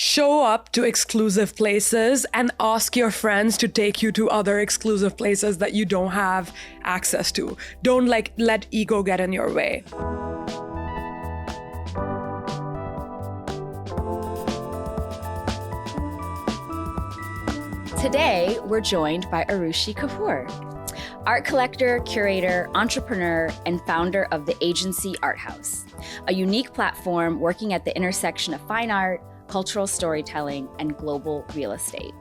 Show up to exclusive places and ask your friends to take you to other exclusive places that you don't have access to. Don't let ego get in your way. Today, we're joined by Arushi Kapoor, art collector, curator, entrepreneur, and founder of the agency Art House, a unique platform working at the intersection of fine art, cultural storytelling, and global real estate.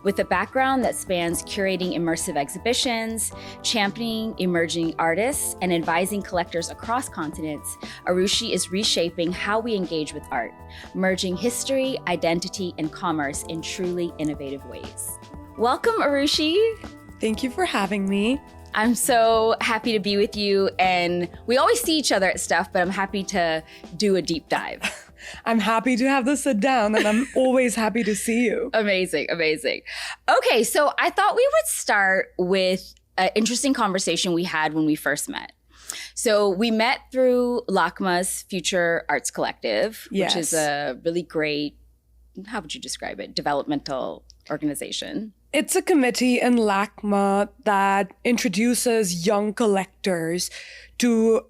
With a background that spans curating immersive exhibitions, championing emerging artists, and advising collectors across continents, Arushi is reshaping how we engage with art, merging history, identity, and commerce in truly innovative ways. Welcome, Arushi. Thank you for having me. I'm so happy to be with you, and we always see each other at stuff, but I'm happy to do a deep dive. I'm happy to have this sit down, and I'm always happy to see you. Amazing, amazing. Okay, so I thought we would start with an interesting conversation we had when we first met. So we met through LACMA's Future Arts Collective, Yes. which is a really great, how would you describe it, developmental organization. It's a committee in LACMA that introduces young collectors to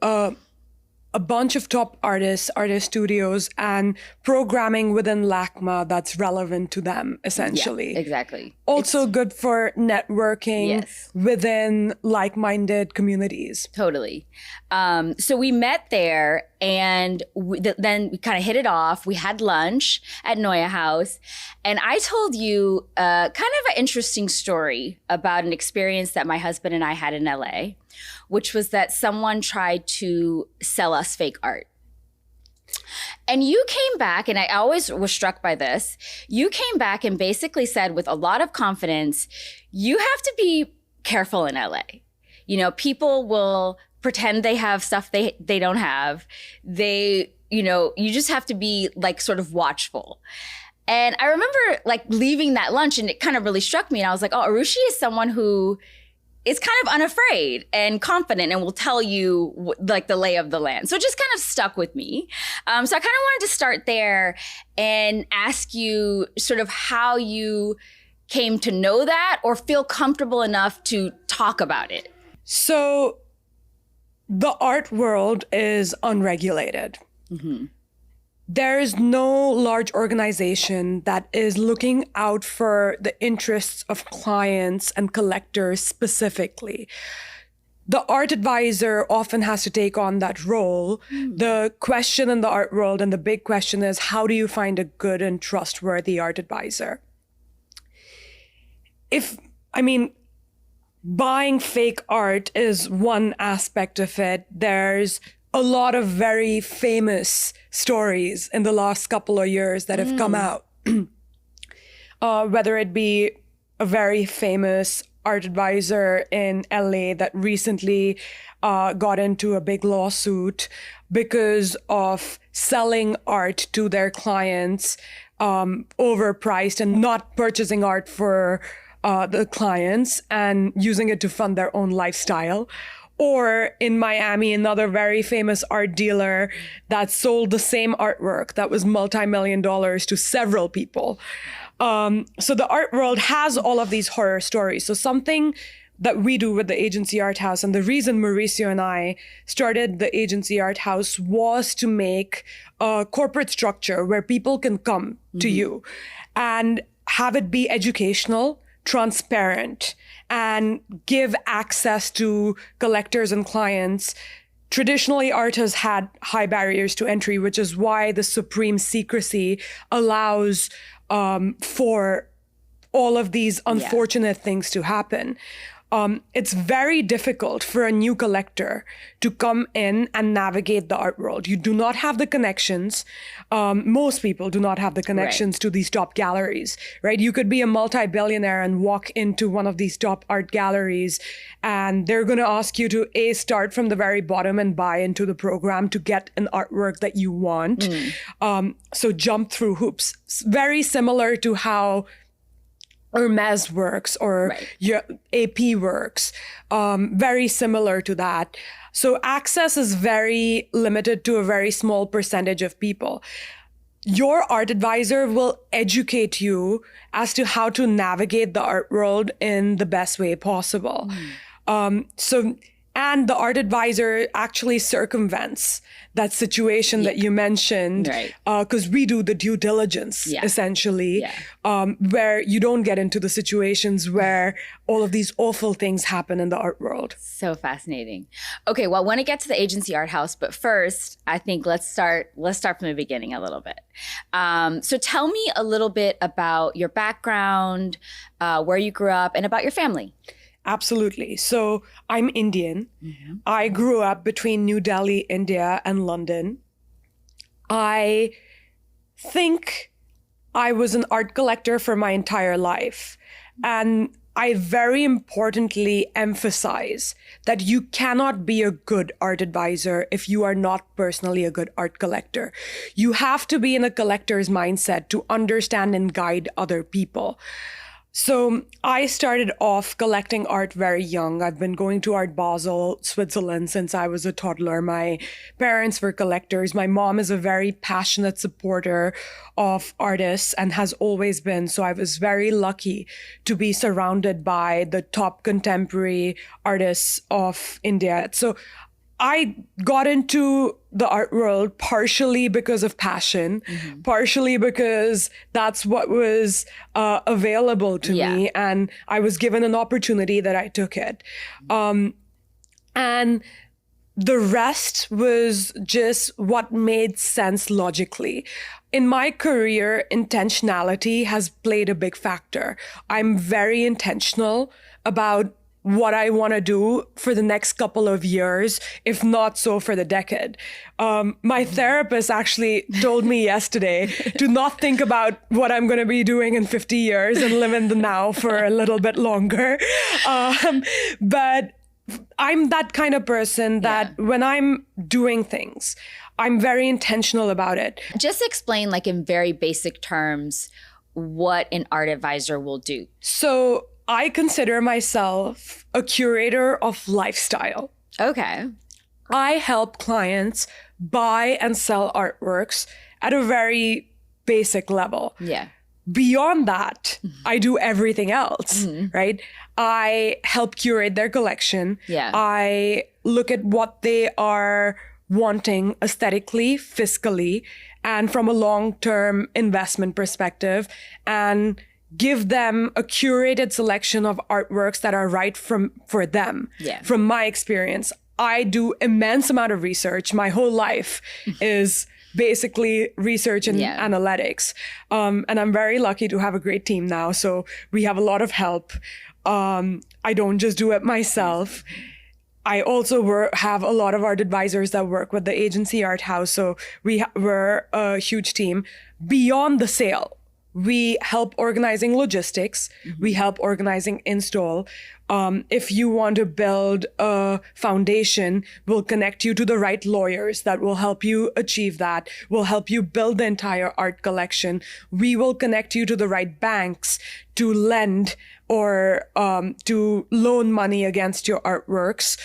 a bunch of top artists, artist studios, and programming within LACMA that's relevant to them, essentially. Yeah, exactly. Also good for networking Yes. within like-minded communities. Totally. So we met there, and then we kind of hit it off. We had lunch at Noya House, and I told you kind of an interesting story about an experience that my husband and I had in LA, which was that someone tried to sell us fake art. And you came back, and I always was struck by this. You came back and basically said with a lot of confidence, you have to be careful in LA. You know, people will pretend they have stuff they don't have. You just have to be like sort of watchful. And I remember like leaving that lunch, and it kind of really struck me. And I was like, oh, Arushi is someone who is kind of unafraid and confident and will tell you like the lay of the land. So it just kind of stuck with me. So I kind of wanted to start there and ask you sort of how you came to know that or feel comfortable enough to talk about it. So the art world is unregulated. Mm-hmm. There is no large organization that is looking out for the interests of clients and collectors specifically. The art advisor often has to take on that role. The question in the art world, and the big question, is how do you find a good and trustworthy art advisor? Buying fake art is one aspect of it. There's a lot of very famous stories in the last couple of years that have come out. Whether it be a very famous art advisor in LA that recently got into a big lawsuit because of selling art to their clients overpriced and not purchasing art for the clients and using it to fund their own lifestyle. Or in Miami, another very famous art dealer that sold the same artwork that was multi-million dollars to several people. So the art world has all of these horror stories. So something that we do with the agency Art House, and the reason Mauricio and I started the agency Art House, was to make a corporate structure where people can come to you and have it be educational, transparent, and give access to collectors and clients. Traditionally, art has had high barriers to entry, which is why the supreme secrecy allows for all of these unfortunate things to happen. It's very difficult for a new collector to come in and navigate the art world. You do not have the connections. Most people do not have the connections to these top galleries, right? You could be a multi-billionaire and walk into one of these top art galleries, and they're going to ask you to start from the very bottom and buy into the program to get an artwork that you want. So jump through hoops. Very similar to how Hermes works or your AP works, very similar to that. So access is very limited to a very small percentage of people. your art advisor will educate you as to how to navigate the art world in the best way possible. And the art advisor actually circumvents that situation that you mentioned, Right. Because we do the due diligence, essentially, Yeah. where you don't get into the situations where all of these awful things happen in the art world. So fascinating. Okay, well, I want to get to the agency art house, but first, I think let's start from the beginning a little bit. So tell me a little bit about your background, where you grew up, and about your family. Absolutely. So I'm Indian. I grew up between New Delhi, India, and London. I think I was an art collector for my entire life. And I very importantly emphasize that you cannot be a good art advisor if you are not personally a good art collector. You have to be in a collector's mindset to understand and guide other people. So I started off collecting art very young. I've been going to Art Basel, Switzerland since I was a toddler. My parents were collectors. My mom is a very passionate supporter of artists and has always been. So I was very lucky to be surrounded by the top contemporary artists of India. So I got into the art world partially because of passion, partially because that's what was available to me. And I was given an opportunity that I took it. And the rest was just what made sense logically. In my career, intentionality has played a big factor. I'm very intentional about what I want to do for the next couple of years, if not so for the decade. My therapist actually told me yesterday to not think about what I'm going to be doing in 50 years and live in the now for a little bit longer. But I'm that kind of person that when I'm doing things, I'm very intentional about it. Just explain, like in very basic terms, what an art advisor will do. So I consider myself a curator of lifestyle. Okay. I help clients buy and sell artworks at a very basic level. Yeah. Beyond that, I do everything else, right? I help curate their collection. Yeah. I look at what they are wanting aesthetically, fiscally, and from a long-term investment perspective, and give them a curated selection of artworks that are right for them. Yeah. From my experience, I do immense amount of research. My whole life is basically research and analytics. And I'm very lucky to have a great team now. So we have a lot of help. I don't just do it myself. I also have a lot of art advisors that work with the agency art house. So we're a huge team. Beyond the sale, we help organizing logistics. We help organizing install. If you want to build a foundation, we'll connect you to the right lawyers that will help you achieve that. We'll help you build the entire art collection. We will connect you to the right banks to lend or to loan money against your artworks.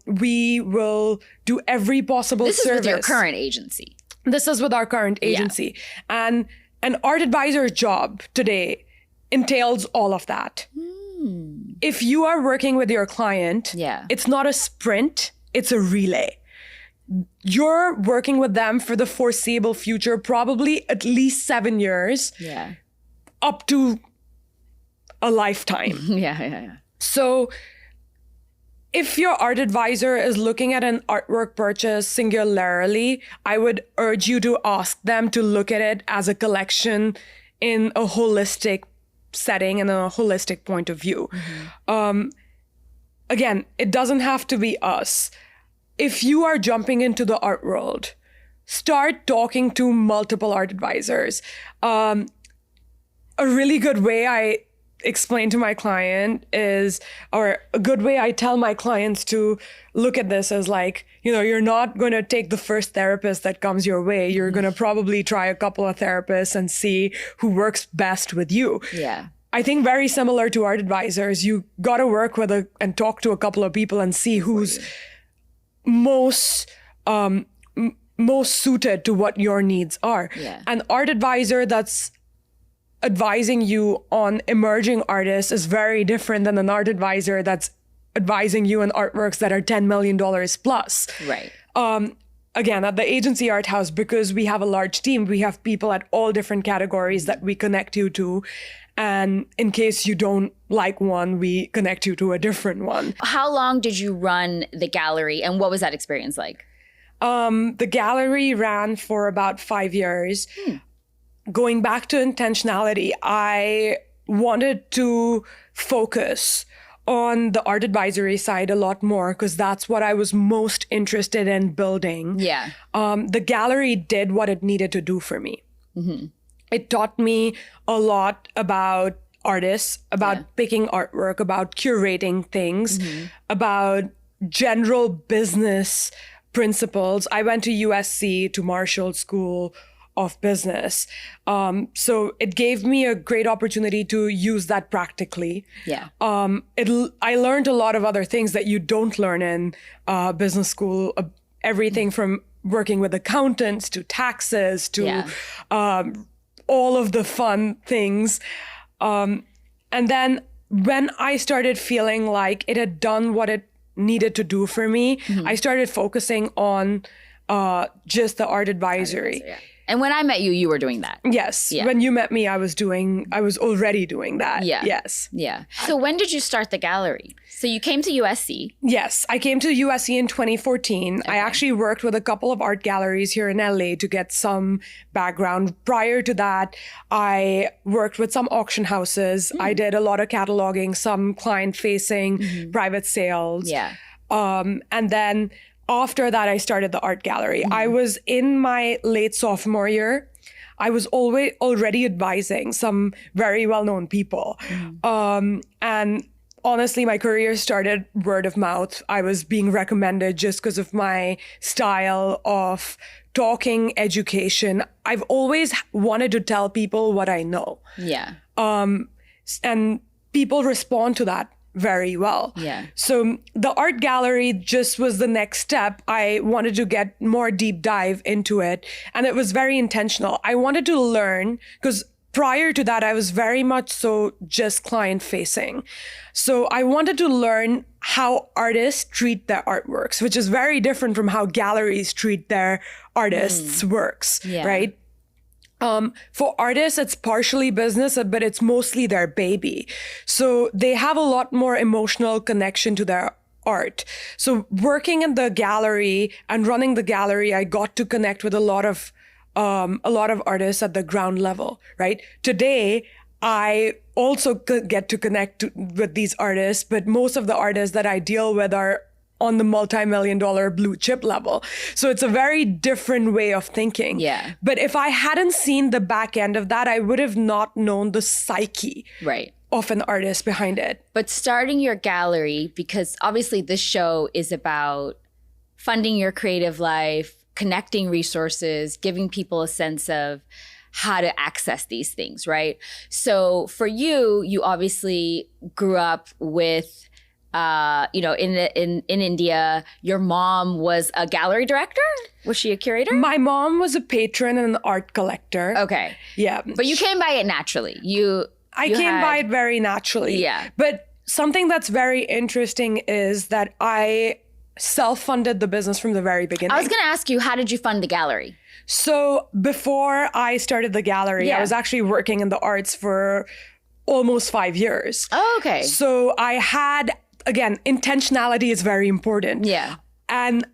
We will do every possible service. This is with your current agency. This is with our current agency. And an art advisor's job today entails all of that. If you are working with your client, it's not a sprint, it's a relay. You're working with them for the foreseeable future, probably at least 7 years, up to a lifetime. So if your art advisor is looking at an artwork purchase singularly, I would urge you to ask them to look at it as a collection in a holistic setting and a holistic point of view. Again, it doesn't have to be us. If you are jumping into the art world, start talking to multiple art advisors. A really good way I explain to my client is, or a good way I tell my clients to look at this as like, you're not going to take the first therapist that comes your way. You're going to probably try a couple of therapists and see who works best with you. I think very similar to art advisors, you got to work with and talk to a couple of people and see who's most most suited to what your needs are. Yeah. An art advisor that's advising you on emerging artists is very different than an art advisor that's advising you on artworks that are $10 million plus. Right. Again, at the agency Art House, because we have a large team, we have people at all different categories that we connect you to. And in case you don't like one, we connect you to a different one. How long did you run the gallery, and what was that experience like? The gallery ran for about 5 years. Going back to intentionality, I wanted to focus on the art advisory side a lot more because that's what I was most interested in building. Yeah. The gallery did what it needed to do for me. It taught me a lot about artists, about picking artwork, about curating things, about general business principles. I went to USC, to Marshall School of Business. So it gave me a great opportunity to use that practically. Yeah. I learned a lot of other things that you don't learn in business school. Everything from working with accountants to taxes to all of the fun things. And then when I started feeling like it had done what it needed to do for me, I started focusing on just the art advisory. And when I met you, you were doing that. Yes. Yeah. When you met me, I was already doing that. Yeah. Yes. Yeah. So when did you start the gallery? So you came to USC. Yes. I came to USC in 2014. I actually worked with a couple of art galleries here in LA to get some background. Prior to that, I worked with some auction houses. I did a lot of cataloging, some client-facing private sales. Yeah. And then after that, I started the art gallery. I was in my late sophomore year. I was already advising some very well-known people. And honestly, my career started word of mouth. I was being recommended just because of my style of talking, education. I've always wanted to tell people what I know. Yeah. And people respond to that very well. Yeah. So the art gallery just was the next step. I wanted to get more deep dive into it. And it was very intentional. I wanted to learn because prior to that, I was very much so just client facing. So I wanted to learn how artists treat their artworks, which is very different from how galleries treat their artists' works, right? For artists, it's partially business, but it's mostly their baby. So they have a lot more emotional connection to their art. So working in the gallery and running the gallery, I got to connect with a lot of artists at the ground level, right? Today, I also get to connect with these artists, but most of the artists that I deal with are on the multi-million-dollar blue chip level. So it's a very different way of thinking. Yeah. But if I hadn't seen the back end of that, I would have not known the psyche of an artist behind it. But starting your gallery, because obviously this show is about funding your creative life, connecting resources, giving people a sense of how to access these things, right? So for you, you obviously grew up with in India, your mom was a gallery director? Was she a curator? My mom was a patron and an art collector. Okay. Yeah. But you came by it naturally. I came by it very naturally. Yeah. But something that's very interesting is that I self-funded the business from the very beginning. I was going to ask you, how did you fund the gallery? So before I started the gallery, I was actually working in the arts for almost 5 years. Oh, okay. So I had, again, intentionality is very important. Yeah. And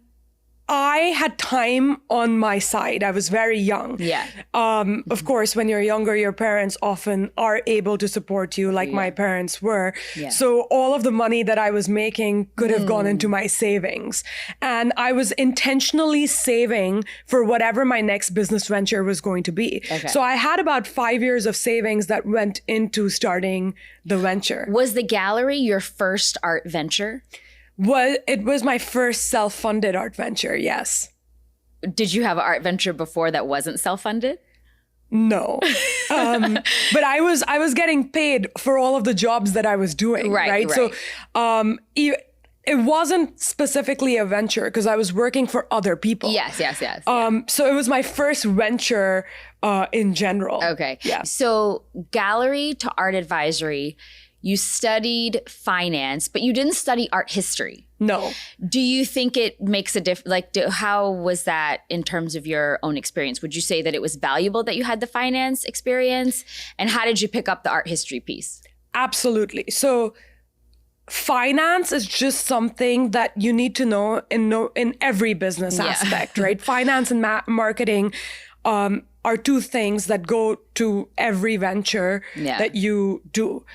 I had time on my side. I was very young. Yeah. Of course, when you're younger, your parents often are able to support you like my parents were. Yeah. So all of the money that I was making could have gone into my savings. And I was intentionally saving for whatever my next business venture was going to be. Okay. So I had about 5 years of savings that went into starting the venture. Was the gallery your first art venture? It was my first self-funded art venture, yes. Did you have an art venture before that wasn't self-funded? No. But I was getting paid for all of the jobs that I was doing, right? So it wasn't specifically a venture because I was working for other people. Yes. So it was my first venture in general. Okay. Yeah. So gallery to art advisory, you studied finance, but you didn't study art history. No. Do you think it makes a difference? Like, how was that in terms of your own experience? Would you say that it was valuable that you had the finance experience? And how did you pick up the art history piece? Absolutely. So finance is just something that you need to know in every business aspect, right? Finance and marketing are two things that go to every venture that you do.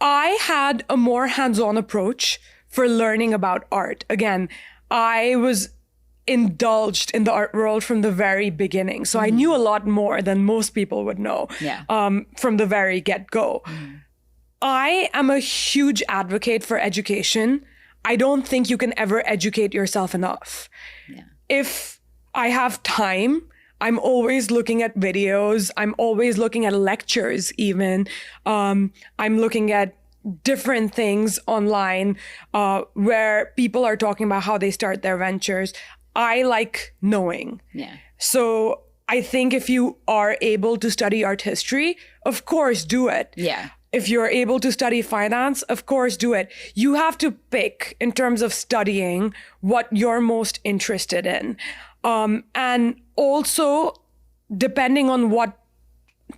I had a more hands-on approach for learning about art. Again, I was indulged in the art world from the very beginning. So I knew a lot more than most people would know from the very get-go. I am a huge advocate for education. I don't think you can ever educate yourself enough. Yeah. If I have time, I'm always looking at videos. I'm always looking at lectures even. I'm looking at different things online where people are talking about how they start their ventures. I like knowing. Yeah. So I think if you are able to study art history, of course, do it. Yeah. If you're able to study finance, of course, do it. You have to pick in terms of studying what you're most interested in. And also, depending on what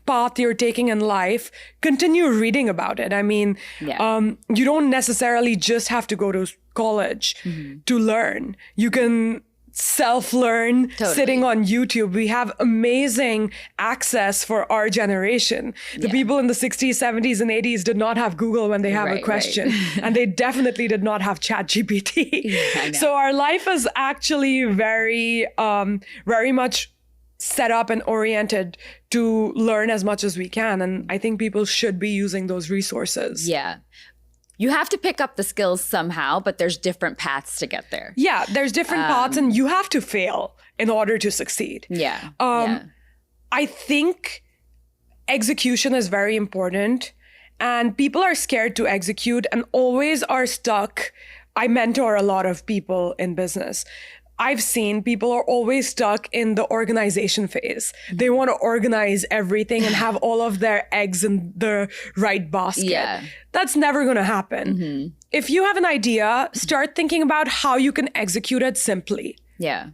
path you're taking in life, continue reading about it. I mean, you don't necessarily just have to go to college to learn. You can self-learn sitting on YouTube. We have amazing access for our generation. The people in the 60s, 70s, and 80s did not have Google when they have a question. And they definitely did not have ChatGPT. So our life is actually very, very much set up and oriented to learn as much as we can. And I think people should be using those resources. Yeah. You have to pick up the skills somehow, but there's different paths to get there. Yeah, there's different paths, and you have to fail in order to succeed. I think execution is very important, and people are scared to execute and always are stuck. I mentor a lot of people in business. I've seen people are always stuck in the organization phase. They want to organize everything and have all of their eggs in the right basket. Yeah. That's never going to happen. If you have an idea, start thinking about how you can execute it simply. Yeah.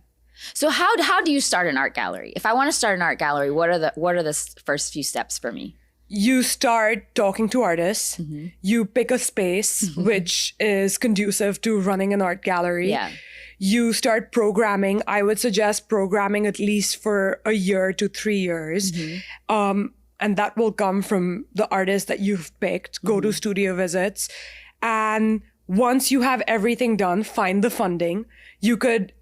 So how do you start an art gallery? If I want to start an art gallery, what are the first few steps for me? You start talking to artists. You pick a space which is conducive to running an art gallery. Yeah. You start programming. I would suggest programming at least for a year to 3 years. And that will come from the artists that you've picked. Go to studio visits. And once you have everything done, find the funding. You could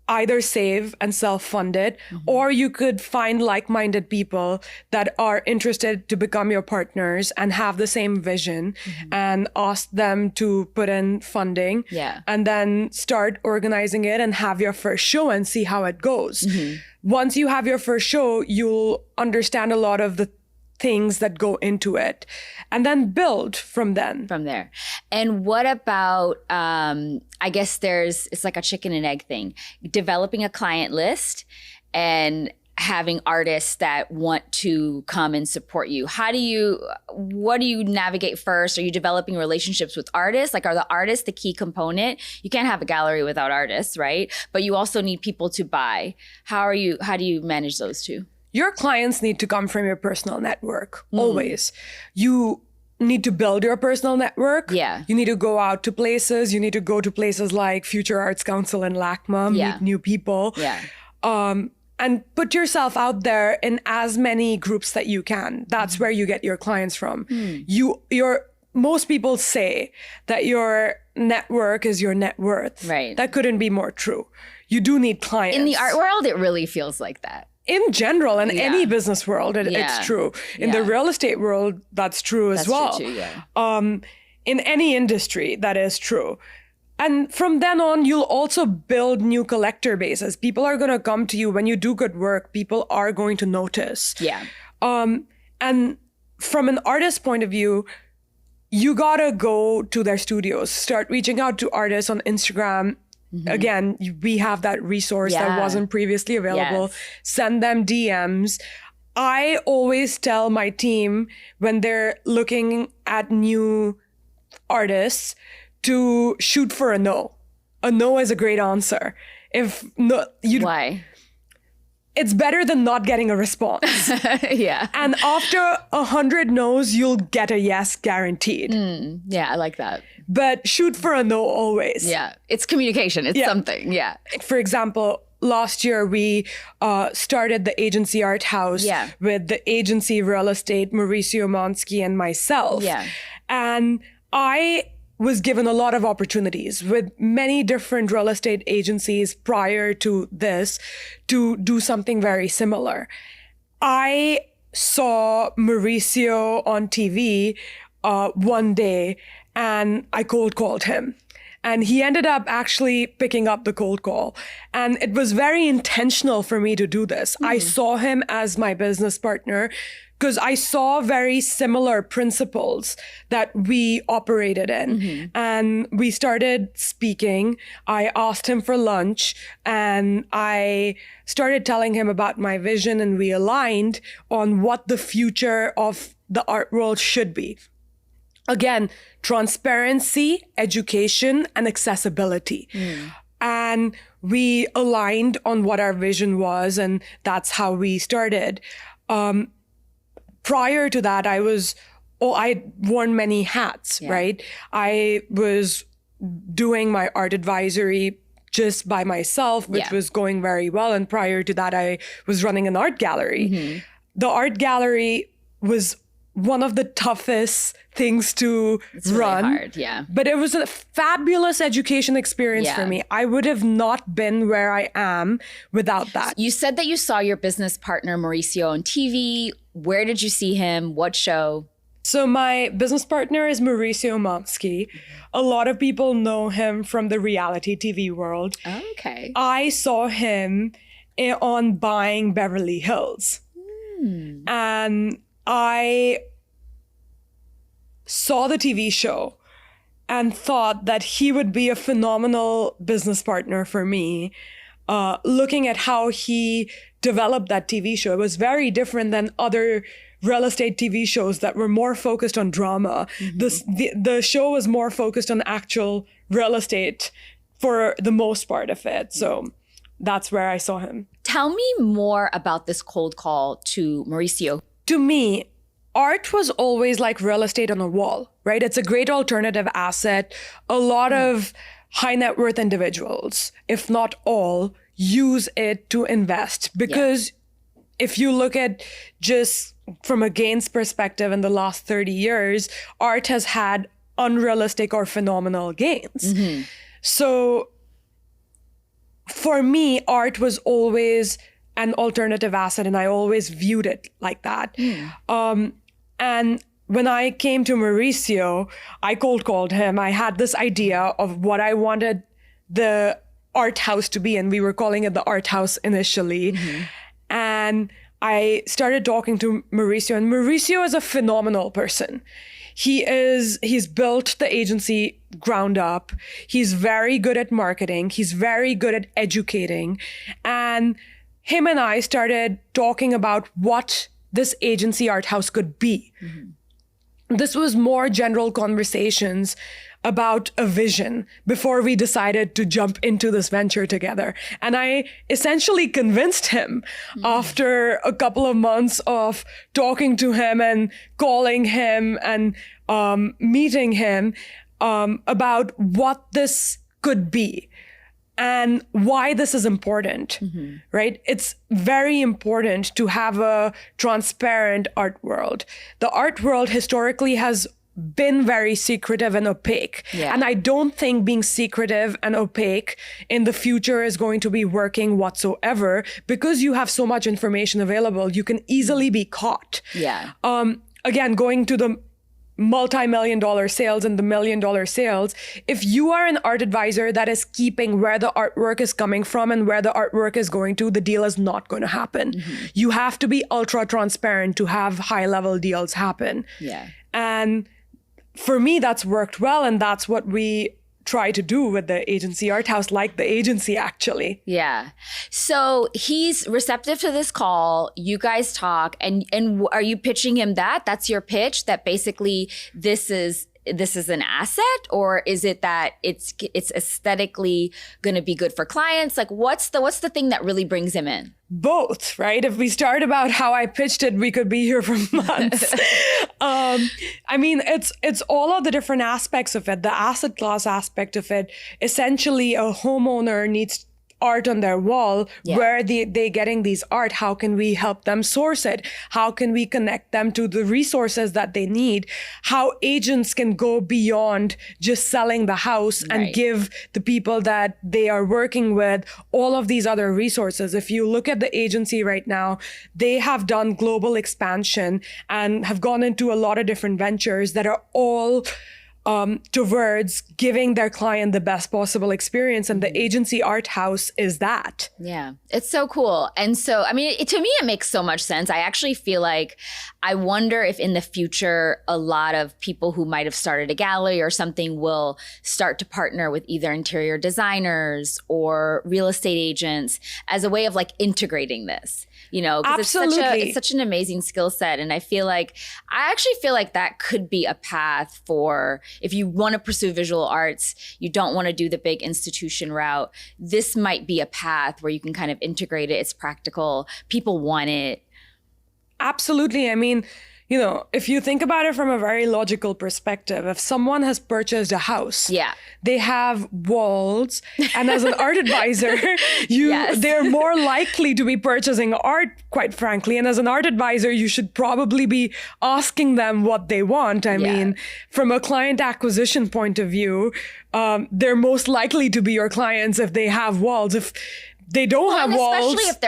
either save and self-fund it, or you could find like-minded people that are interested to become your partners and have the same vision and ask them to put in funding and then start organizing it and have your first show and see how it goes. Once you have your first show, you'll understand a lot of the things that go into it and then build from there. And what about, I guess it's like a chicken and egg thing, developing a client list and having artists that want to come and support you. What do you navigate first? Are you developing relationships with artists? Like, are the artists the key component? You can't have a gallery without artists, right? But you also need people to buy. How do you manage those two? Your clients need to come from your personal network, always. You need to build your personal network. Yeah. You need to go out to places. You need to go to places like Future Arts Council in LACMA, meet new people. Yeah. And put yourself out there in as many groups that you can. That's where you get your clients from. Most people say that your network is your net worth. Right. That couldn't be more true. You do need clients. In the art world, it really feels like that. In general, in any business world, it's true. In the real estate world, that's true as well. That's true too, yeah. In any industry, that is true. And from then on, you'll also build new collector bases. People are going to come to you when you do good work. People are going to notice. Yeah. And from an artist's point of view, you gotta go to their studios, start reaching out to artists on Instagram. Again, we have that resource that wasn't previously available. Yes. Send them DMs. I always tell my team when they're looking at new artists to shoot for a no. A no is a great answer. If no, Why? it's better than not getting a response. Yeah. And after 100 no's, you'll get a yes guaranteed. Yeah, I like that. But shoot for a no always. Yeah. It's communication. It's something. Yeah. For example, last year we started the agency Art House with the agency Real Estate, Mauricio Umansky, and myself. Yeah. And I was given a lot of opportunities with many different real estate agencies prior to this to do something very similar. I saw Mauricio on TV one day and I cold called him. And he ended up actually picking up the cold call. And it was very intentional for me to do this. I saw him as my business partner because I saw very similar principles that we operated in. And we started speaking. I asked him for lunch and I started telling him about my vision, and we aligned on what the future of the art world should be. Again, transparency, education, and accessibility. And we aligned on what our vision was, and that's how we started. Prior to that, I'd worn many hats, right? I was doing my art advisory just by myself, which was going very well. And prior to that, I was running an art gallery. The art gallery was one of the toughest things to run. Really hard, yeah. But it was a fabulous education experience for me. I would have not been where I am without that. You said that you saw your business partner, Mauricio, on TV. Where did you see him? What show? So my business partner is Mauricio Umansky. A lot of people know him from the reality TV world. Oh, okay. I saw him on Buying Beverly Hills. And I saw the TV show and thought that he would be a phenomenal business partner for me. Looking at how he developed that TV show, it was very different than other real estate TV shows that were more focused on drama. The show was more focused on actual real estate for the most part of it. So that's where I saw him. Tell me more about this cold call to Mauricio. To me, art was always like real estate on a wall, right? It's a great alternative asset. A lot of high net worth individuals, if not all, use it to invest because if you look at just from a gains perspective in the last 30 years, art has had unrealistic or phenomenal gains. So for me, art was always an alternative asset, and I always viewed it like that. And when I came to Mauricio, I cold called him. I had this idea of what I wanted the art house to be, and we were calling it the art house initially. And I started talking to Mauricio, and Mauricio is a phenomenal person. He's built the agency ground up. He's very good at marketing. He's very good at educating. And him and I started talking about what this agency art house could be. This was more general conversations about a vision before we decided to jump into this venture together. And I essentially convinced him after a couple of months of talking to him and calling him and meeting him about what this could be. And why this is important, right? It's very important to have a transparent art world. The art world historically has been very secretive and opaque. And I don't think being secretive and opaque in the future is going to be working whatsoever because you have so much information available. You can easily be caught. Again, going to the multi-million-dollar sales and the million-dollar sales, if you are an art advisor that is keeping where the artwork is coming from and where the artwork is going to, the deal is not going to happen. You have to be ultra transparent to have high-level deals happen. And for me, that's worked well. And that's what we try to do with the agency Art House, like the agency, actually. Yeah. So he's receptive to this call. You guys talk, and are you pitching him that? That's your pitch, that basically this is an asset, or is it that it's aesthetically going to be good for clients? Like, what's the thing that really brings him in? Both, right? If we start about how I pitched it, we could be here for months. I mean, it's all of the different aspects of it. The asset class aspect of it. Essentially, a homeowner needs art on their wall. Where they getting these art? How can we help them source it? How can we connect them to the resources that they need? How agents can go beyond just selling the house and give the people that they are working with all of these other resources. If you look at the agency right now, they have done global expansion and have gone into a lot of different ventures that are all towards giving their client the best possible experience. And the agency Art House is that. Yeah, it's so cool. And so, I mean, to me, it makes so much sense. I actually feel like, I wonder if in the future, a lot of people who might have started a gallery or something will start to partner with either interior designers or real estate agents as a way of like integrating this. You know, because it's such an amazing skill set. And I actually feel like that could be a path for, if you want to pursue visual arts, you don't want to do the big institution route. This might be a path where you can kind of integrate it. It's practical. People want it. Absolutely. I mean, you know, if you think about it from a very logical perspective, if someone has purchased a house, they have walls, and as an art advisor, they're more likely to be purchasing art, quite frankly. And as an art advisor, you should probably be asking them what they want. I mean, from a client acquisition point of view, they're most likely to be your clients if they have walls. If they don't have walls, especially if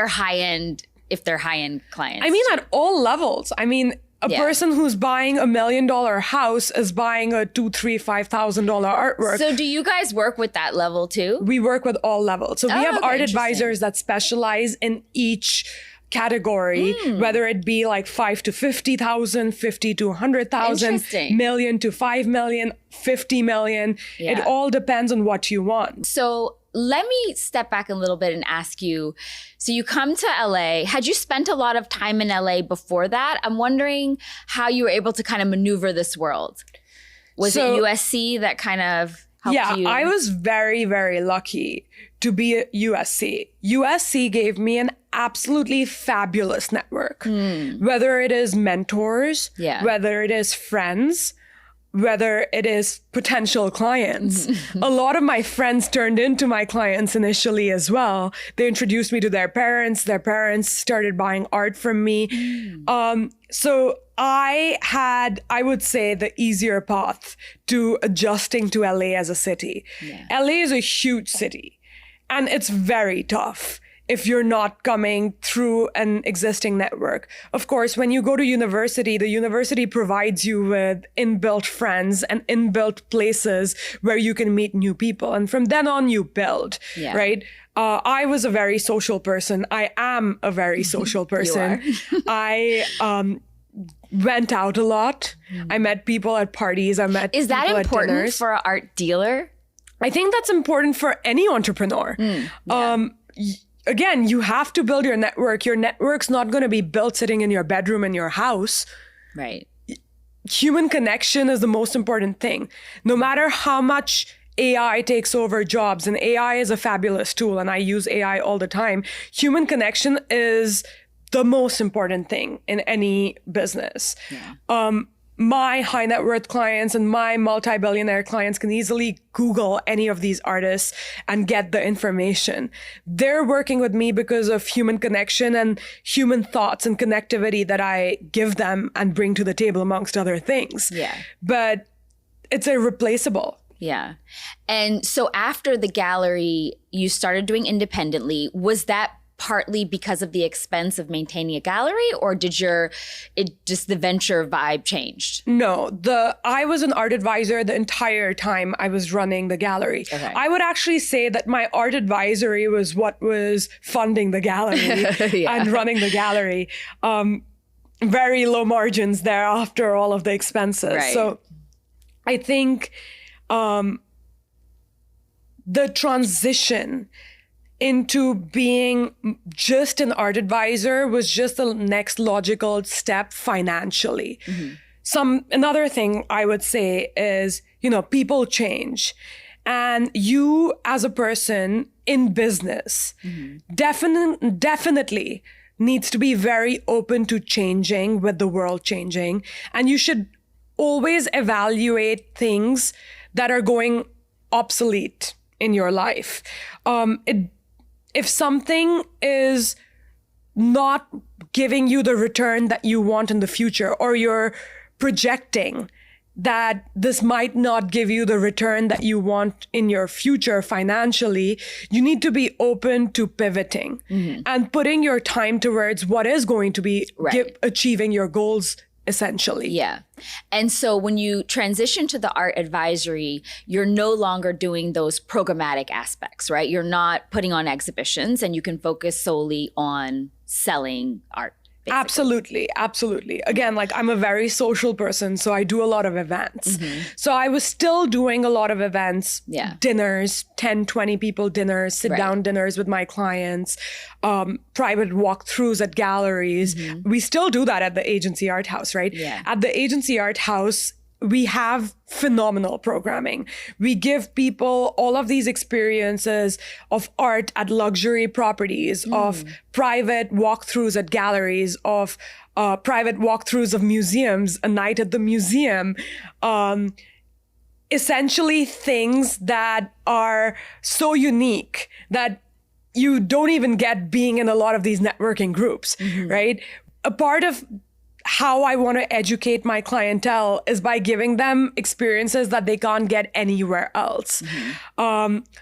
they're high-end clients. I mean, at all levels. I mean, a person who's buying $1 million house is buying a $2,000, $3,000, $5,000 artwork. So do you guys work with that level too? We work with all levels. So we have art advisors that specialize in each category, whether it be like 5 to 50,000, 50 to 100,000, million to 5 million, 50 million. It all depends on what you want. So let me step back a little bit and ask you, so you come to LA, had you spent a lot of time in LA before that? I'm wondering how you were able to kind of maneuver this world. Was it USC that kind of helped you? Yeah, I was very, very lucky to be at USC. USC gave me an absolutely fabulous network, whether it is mentors, whether it is friends, whether it is potential clients. A lot of my friends turned into my clients initially as well. They introduced me to their parents. Their parents started buying art from me. So I had, I would say, the easier path to adjusting to LA as a city. LA is a huge city, and it's very tough if you're not coming through an existing network. Of course, when you go to university, the university provides you with inbuilt friends and inbuilt places where you can meet new people. And from then on, you build, right? I was a very social person. I am a very social person. I went out a lot. I met people at parties. I met Is that people important at dinners. for an art dealer? I think that's important for any entrepreneur. Again, you have to build your network. Your network's not going to be built sitting in your bedroom in your house. Right. Human connection is the most important thing. No matter how much AI takes over jobs, and AI is a fabulous tool, and I use AI all the time, human connection is the most important thing in any business. My high net worth clients and my multi-billionaire clients can easily Google any of these artists and get the information. They're working with me because of human connection and human thoughts and connectivity that I give them and bring to the table, amongst other things. But it's irreplaceable. And so after the gallery, you started doing independently. Was that partly because of the expense of maintaining a gallery, or did the venture vibe changed? No, I was an art advisor the entire time I was running the gallery. I would actually say that my art advisory was what was funding the gallery and running the gallery. Very low margins there after all of the expenses. So I think the transition into being just an art advisor was just the next logical step financially. Another thing I would say is, people change. And you as a person in business definitely needs to be very open to changing with the world changing. And you should always evaluate things that are going obsolete in your life. If something is not giving you the return that you want in the future, or you're projecting that this might not give you the return that you want in your future financially, you need to be open to pivoting and putting your time towards what is going to be achieving your goals essentially. Yeah. And so when you transition to the art advisory, you're no longer doing those programmatic aspects, right? You're not putting on exhibitions, and you can focus solely on selling art. Basically. Absolutely. Again, I'm a very social person, so I do a lot of events. So I was still doing a lot of events, dinners, 10, 20 people dinners, sit-down dinners with my clients, private walkthroughs at galleries. We still do that at the Agency Art House, right? Yeah. At the Agency Art House, we have phenomenal programming. We give people all of these experiences of art at luxury properties, of private walkthroughs at galleries, of private walkthroughs of museums, a night at the museum. Essentially things that are so unique that you don't even get being in a lot of these networking groups, right? A part of how I want to educate my clientele is by giving them experiences that they can't get anywhere else.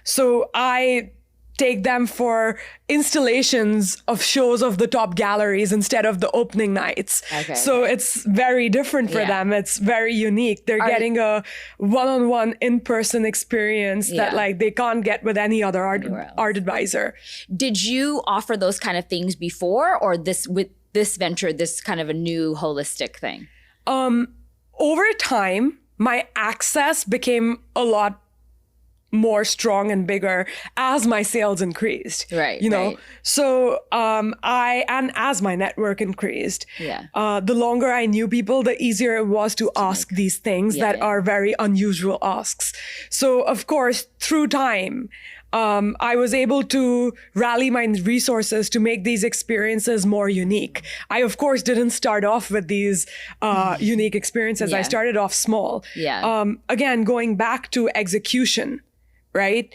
So I take them for installations of shows of the top galleries instead of the opening nights. So it's very different for them. It's very unique. They're getting a one-on-one in-person experience that they can't get with any other art advisor. Did you offer those kind of things before, or with this venture, this kind of a new holistic thing? Over time, my access became a lot more strong and bigger as my sales increased. Right. So and as my network increased, the longer I knew people, the easier it was to ask these things that are very unusual asks. So of course, through time, I was able to rally my resources to make these experiences more unique. I, of course, didn't start off with these unique experiences. I started off small. Again, going back to execution, right?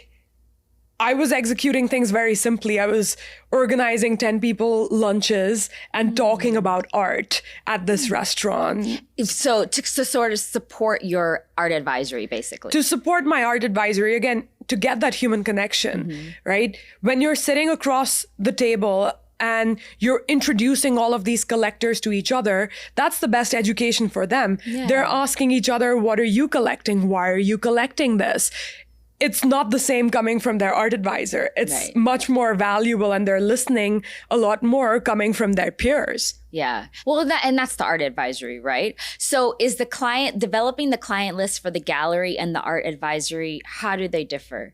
I was executing things very simply. I was organizing 10 people lunches and talking about art at this restaurant. So to sort of support your art advisory, basically. To support my art advisory, again, to get that human connection, right? When you're sitting across the table and you're introducing all of these collectors to each other, that's the best education for them. They're asking each other, what are you collecting? Why are you collecting this? It's not the same coming from their art advisor. It's much more valuable, and they're listening a lot more coming from their peers. Yeah. Well, that's the art advisory, right? So is the client developing the client list for the gallery and the art advisory, how do they differ?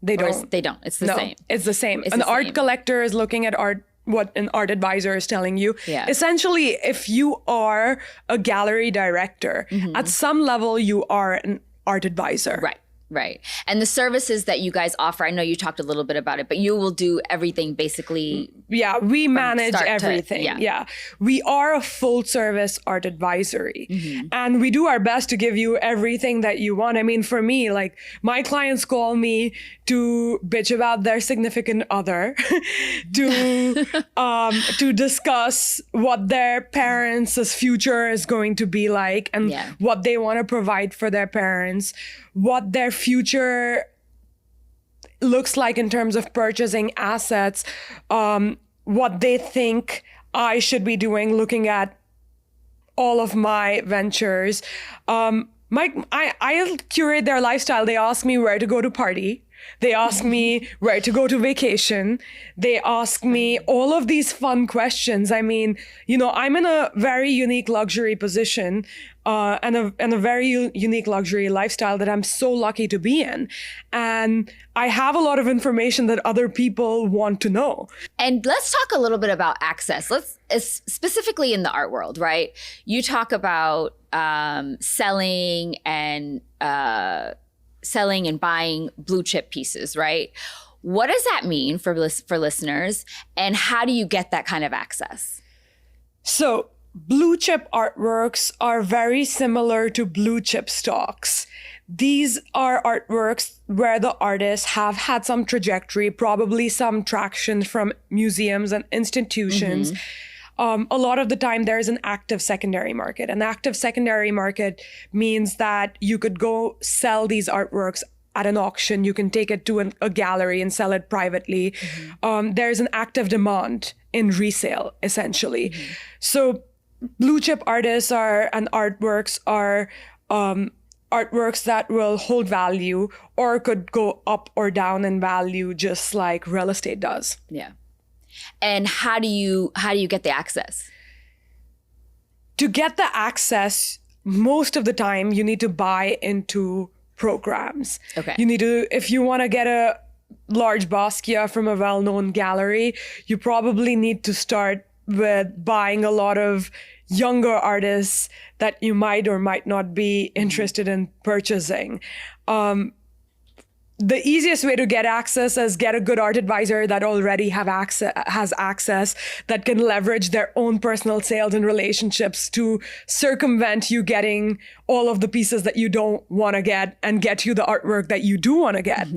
They don't. They don't. It's the same. It's the same. An art collector is looking at art, what an art advisor is telling you. Essentially, if you are a gallery director, at some level, you are an art advisor. Right. And the services that you guys offer, I know you talked a little bit about it, but you will do everything basically. Yeah, we manage everything. We are a full service art advisory, and we do our best to give you everything that you want. I mean, for me, my clients call me to bitch about their significant other, to discuss what their parents' future is going to be like, and what they want to provide for their parents, what their future looks like in terms of purchasing assets, what they think I should be doing, looking at all of my ventures. I curate their lifestyle. They ask me where to go to party, They ask me where to go to vacation. They ask me all of these fun questions. I mean, I'm in a very unique luxury position and a very unique luxury lifestyle that I'm so lucky to be in. And I have a lot of information that other people want to know. And let's talk a little bit about access. Specifically in the art world, right? You talk about selling and buying blue chip pieces, right? What does that mean for listeners, and how do you get that kind of access? So blue chip artworks are very similar to blue chip stocks. These are artworks where the artists have had some trajectory, probably some traction from museums and institutions. A lot of the time, there is an active secondary market. An active secondary market means that you could go sell these artworks at an auction. You can take it to a gallery and sell it privately. There's an active demand in resale, essentially. So blue chip artists and artworks are artworks that will hold value or could go up or down in value, just like real estate does. Yeah. And how do you get the access? To get the access, most of the time you need to buy into programs. Okay. If you want to get a large basquiat from a well-known gallery, you probably need to start with buying a lot of younger artists that you might or might not be interested in purchasing. The easiest way to get access is get a good art advisor that already has access, that can leverage their own personal sales and relationships to circumvent you getting all of the pieces that you don't want to get and get you the artwork that you do want to get.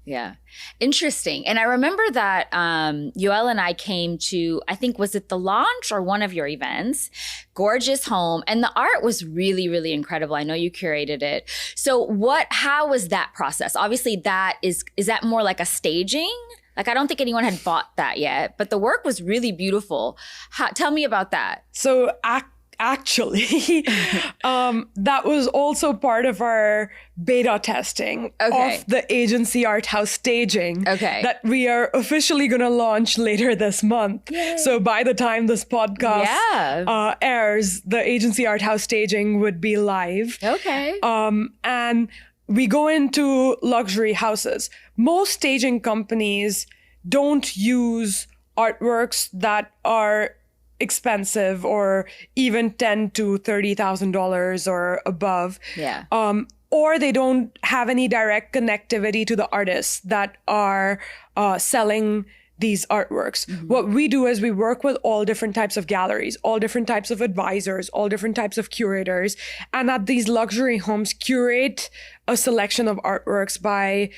Yeah. Interesting. And I remember that Yoel and I came to, I think, was it the launch or one of your events? Gorgeous home. And the art was really, really incredible. I know you curated it. So how was that process? Obviously, is that more like a staging? Like, I don't think anyone had bought that yet, but the work was really beautiful. Tell me about that. So actually, that was also part of our beta testing of the agency art house staging that we are officially going to launch later this month. Yay. So by the time this podcast airs, the agency art house staging would be live. Okay. And we go into luxury houses. Most staging companies don't use artworks that are expensive or even $10,000 to $30,000 or above. Yeah. Or they don't have any direct connectivity to the artists that are selling these artworks. What we do is we work with all different types of galleries, all different types of advisors, all different types of curators, and at these luxury homes curate a selection of artworks by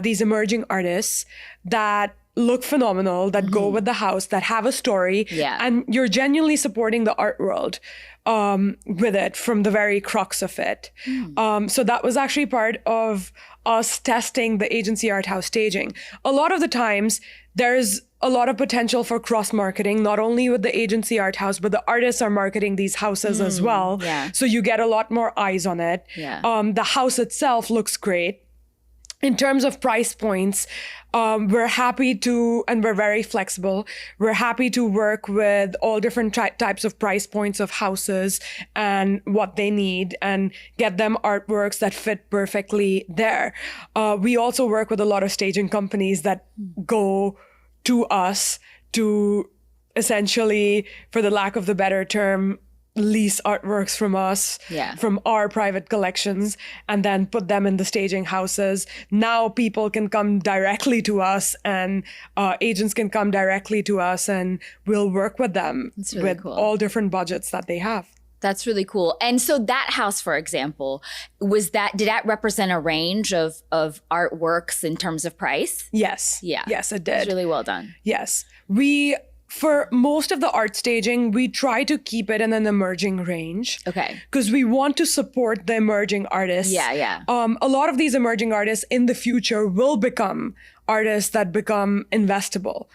these emerging artists that look phenomenal, that go with the house, that have a story. Yeah. And you're genuinely supporting the art world with it from the very crux of it. So that was actually part of us testing the agency art house staging. A lot of the times, there's a lot of potential for cross-marketing, not only with the agency art house, but the artists are marketing these houses as well. Yeah. So you get a lot more eyes on it. Yeah. The house itself looks great. In terms of price points, we're happy to, and we're very flexible. We're happy to work with all different types of price points of houses and what they need and get them artworks that fit perfectly there. We also work with a lot of staging companies that go to us to essentially, for the lack of the better term, lease artworks from us, from our private collections, and then put them in the staging houses. Now people can come directly to us, and agents can come directly to us, and we'll work with them with all different budgets that they have. That's really cool. And so that house, for example, did that represent a range of artworks in terms of price? Yes. Yeah. Yes, it did. It's really well done. Yes. For most of the art staging, we try to keep it in an emerging range. Okay. Because we want to support the emerging artists. Yeah. A lot of these emerging artists in the future will become artists that become investable.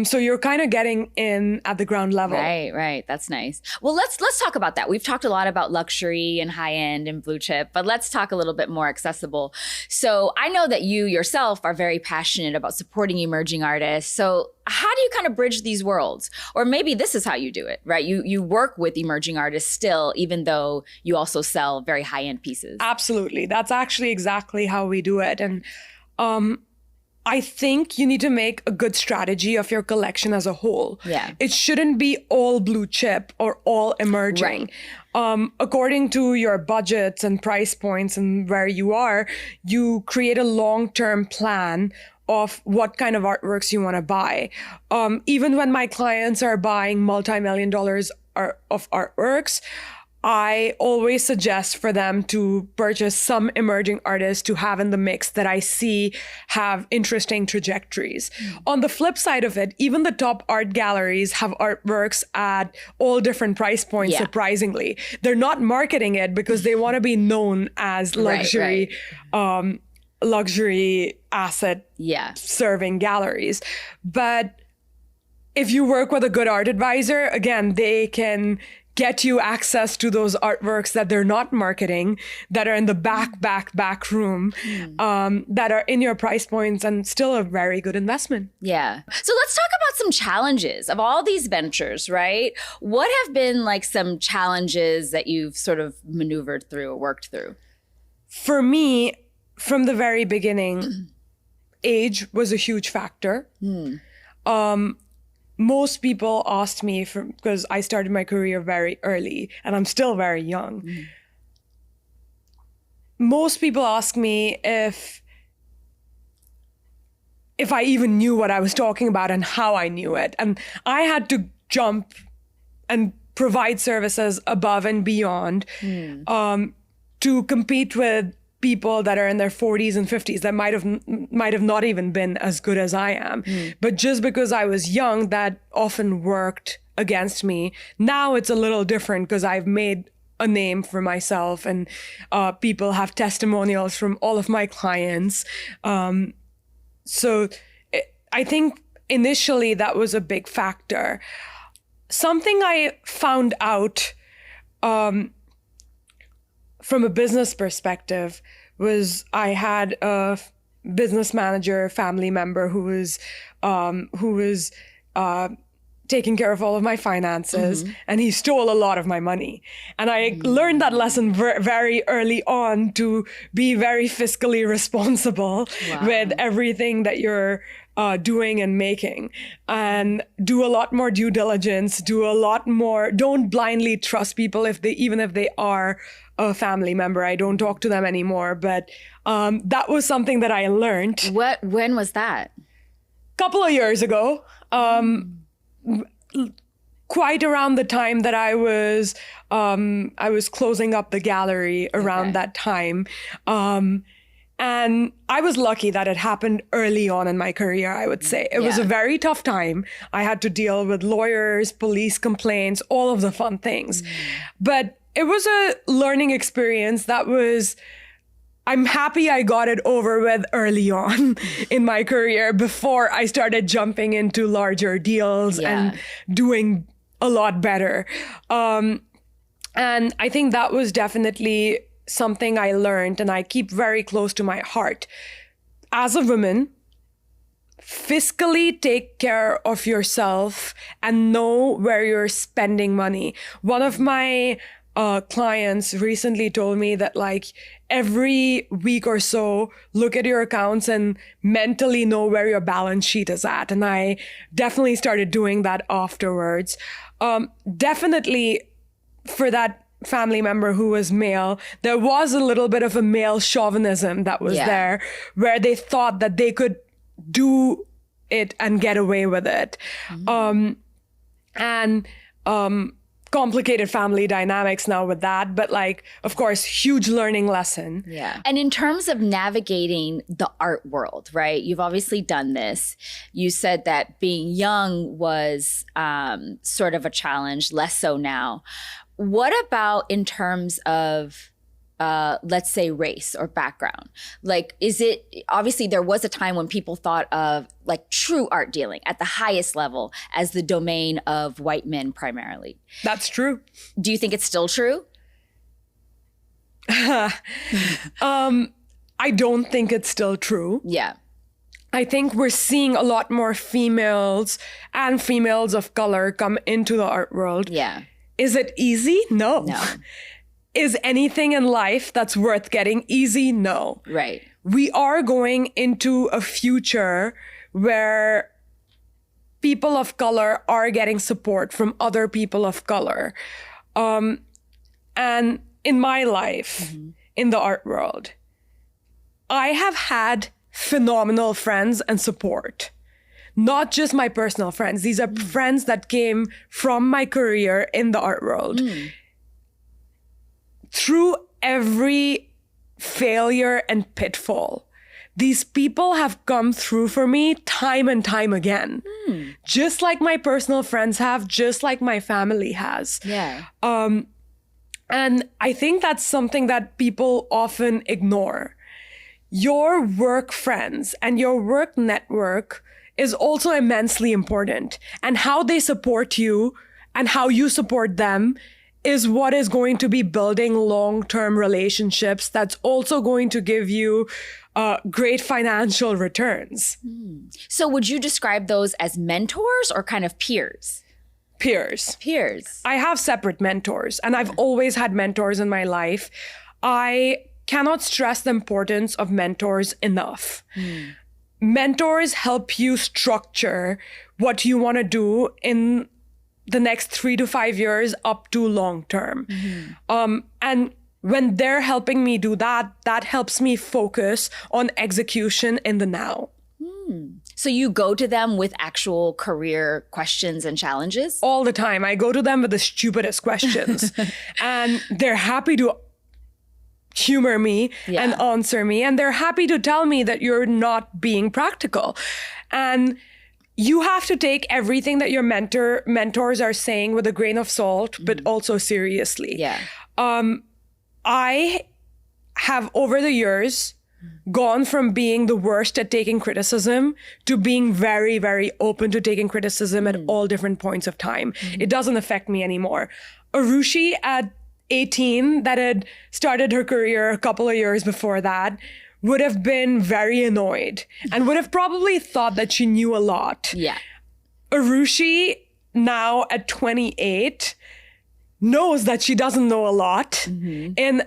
So you're kind of getting in at the ground level. Right. That's nice. Well, let's talk about that. We've talked a lot about luxury and high end and blue chip, but let's talk a little bit more accessible. So I know that you yourself are very passionate about supporting emerging artists. So how do you kind of bridge these worlds? Or maybe this is how you do it, right? You work with emerging artists still, even though you also sell very high end pieces. Absolutely. That's actually exactly how we do it. And I think you need to make a good strategy of your collection as a whole. Yeah. It shouldn't be all blue chip or all emerging. Right. According to your budgets and price points and where you are, you create a long-term plan of what kind of artworks you want to buy. Even when my clients are buying multi-million dollars of artworks, I always suggest for them to purchase some emerging artists to have in the mix that I see have interesting trajectories. On the flip side of it, even the top art galleries have artworks at all different price points, surprisingly. They're not marketing it because they want to be known as luxury, luxury asset serving galleries. But if you work with a good art advisor, again, they can get you access to those artworks that they're not marketing, that are in the back room, that are in your price points and still a very good investment. Yeah. So let's talk about some challenges of all these ventures, right? What have been like some challenges that you've sort of maneuvered through or worked through? For me, from the very beginning, age was a huge factor. Most people asked me, because I started my career very early and I'm still very young. Most people ask me if I even knew what I was talking about and how I knew it. And I had to jump and provide services above and beyond to compete with people that are in their 40s and 50s that might have not even been as good as I am. But just because I was young, that often worked against me. Now it's a little different because I've made a name for myself and people have testimonials from all of my clients. So I think initially that was a big factor. Something I found out from a business perspective was I had a business manager, family member who was taking care of all of my finances, and he stole a lot of my money. And I learned that lesson very early on to be very fiscally responsible with everything that you're doing and making, and do a lot more due diligence, do a lot more, don't blindly trust people even if they are a family member. I don't talk to them anymore, but that was something that I learned. When was that? Couple of years ago, quite around the time that I was closing up the gallery around that time. And I was lucky that it happened early on in my career, I would say. It was a very tough time. I had to deal with lawyers, police complaints, all of the fun things. But it was a learning experience I'm happy I got it over with early on in my career before I started jumping into larger deals and doing a lot better. And I think that was definitely something I learned and I keep very close to my heart. As a woman, fiscally take care of yourself and know where you're spending money. One of my clients recently told me that every week or so, look at your accounts and mentally know where your balance sheet is at. And I definitely started doing that afterwards. Definitely for that family member who was male, there was a little bit of a male chauvinism that was there, where they thought that they could do it and get away with it. Complicated family dynamics now with that, but of course, huge learning lesson. Yeah. And in terms of navigating the art world, right? You've obviously done this. You said that being young was sort of a challenge, less so now. What about in terms of let's say race or background? Like, is it, obviously there was a time when people thought of like true art dealing at the highest level as the domain of white men primarily. That's true. Do you think it's still true? I don't think it's still true. Yeah. I think we're seeing a lot more females and females of color come into the art world. Yeah. Is it easy? No. No. Is anything in life that's worth getting easy? No. Right. We are going into a future where people of color are getting support from other people of color. And in my life, in the art world, I have had phenomenal friends and support. Not just my personal friends. These are friends that came from my career in the art world. Through every failure and pitfall, these people have come through for me time and time again. Just like my personal friends have, just like my family has. Yeah. And I think that's something that people often ignore. Your work friends and your work network is also immensely important. And how they support you and how you support them is what is going to be building long-term relationships that's also going to give you great financial returns. So would you describe those as mentors or kind of peers? Peers. Peers. I have separate mentors, and I've always had mentors in my life. I cannot stress the importance of mentors enough. Mentors help you structure what you want to do in the next 3 to 5 years up to long term. And when they're helping me do that, that helps me focus on execution in the now. So you go to them with actual career questions and challenges? All the time. I go to them with the stupidest questions and they're happy to humor me and answer me. And they're happy to tell me that you're not being practical. And you have to take everything that your mentors are saying with a grain of salt, but also seriously. Yeah. I have over the years gone from being the worst at taking criticism to being very, very open to taking criticism at all different points of time. It doesn't affect me anymore. Arushi at 18, that had started her career a couple of years before that, would have been very annoyed and would have probably thought that she knew a lot. Yeah. Arushi, now at 28, knows that she doesn't know a lot and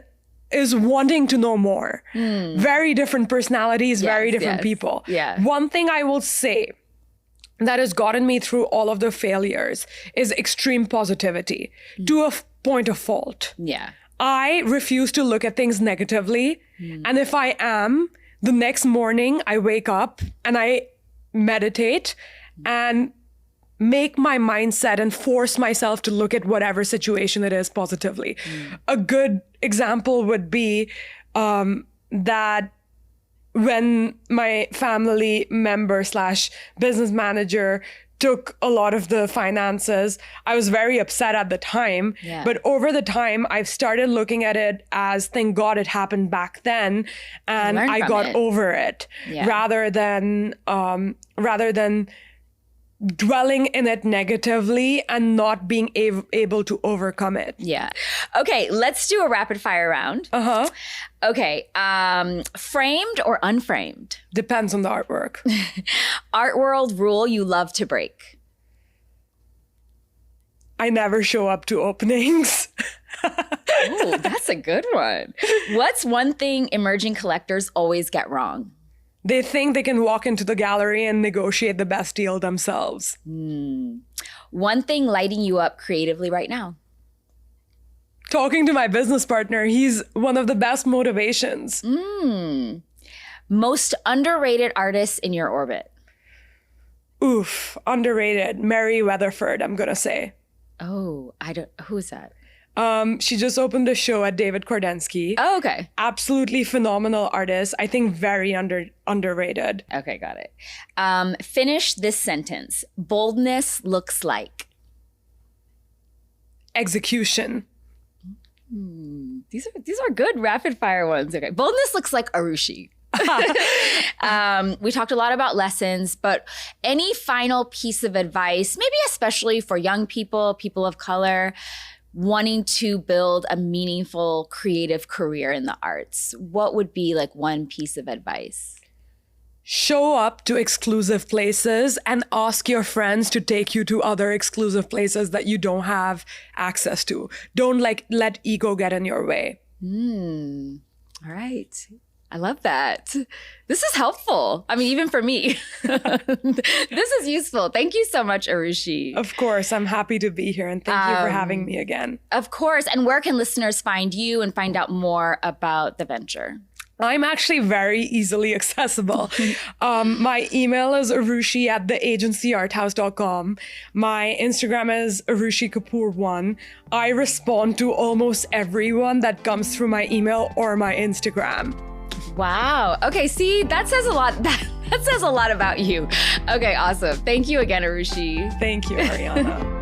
is wanting to know more. Very different personalities, very different people. Yeah. One thing I will say that has gotten me through all of the failures is extreme positivity to a point of fault. Yeah. I refuse to look at things negatively. And if I am, the next morning I wake up and I meditate and make my mindset and force myself to look at whatever situation it is positively. A good example would be that when my family member / business manager took a lot of the finances, I was very upset at the time. Yeah. But over the time, I've started looking at it as, thank God it happened back then, and Learn I from got it. over it, Yeah. rather than dwelling in it negatively and not being able to overcome it. Yeah. Okay, let's do a rapid fire round. Okay, framed or unframed? Depends on the artwork. Art world rule you love to break? I never show up to openings. Ooh, that's a good one. What's one thing emerging collectors always get wrong? They think they can walk into the gallery and negotiate the best deal themselves. One thing lighting you up creatively right now? Talking to my business partner, he's one of the best motivations. Most underrated artists in your orbit? Oof, underrated. Mary Weatherford, I'm gonna say. Oh, who is that? She just opened a show at David Kordensky. Oh, okay. Absolutely phenomenal artist. I think very underrated. Okay, got it. Finish this sentence. Boldness looks like? Execution. These are good rapid fire ones. Okay. Boldness looks like Arushi. We talked a lot about lessons, but any final piece of advice, maybe especially for young people, people of color, wanting to build a meaningful creative career in the arts? What would be like one piece of advice? Show up to exclusive places and ask your friends to take you to other exclusive places that you don't have access to. Don't let ego get in your way. All right. I love that. This is helpful. I mean, even for me, this is useful. Thank you so much, Arushi. Of course, I'm happy to be here, and thank you for having me again. Of course. And where can listeners find you and find out more about the venture? I'm actually very easily accessible. My email is arushi@theagencyarthouse.com. My Instagram is Arushi Kapoor 1. I respond to almost everyone that comes through my email or my Instagram. Wow. Okay, see, that says a lot. That says a lot about you. Okay, awesome. Thank you again, Arushi. Thank you, Ariana.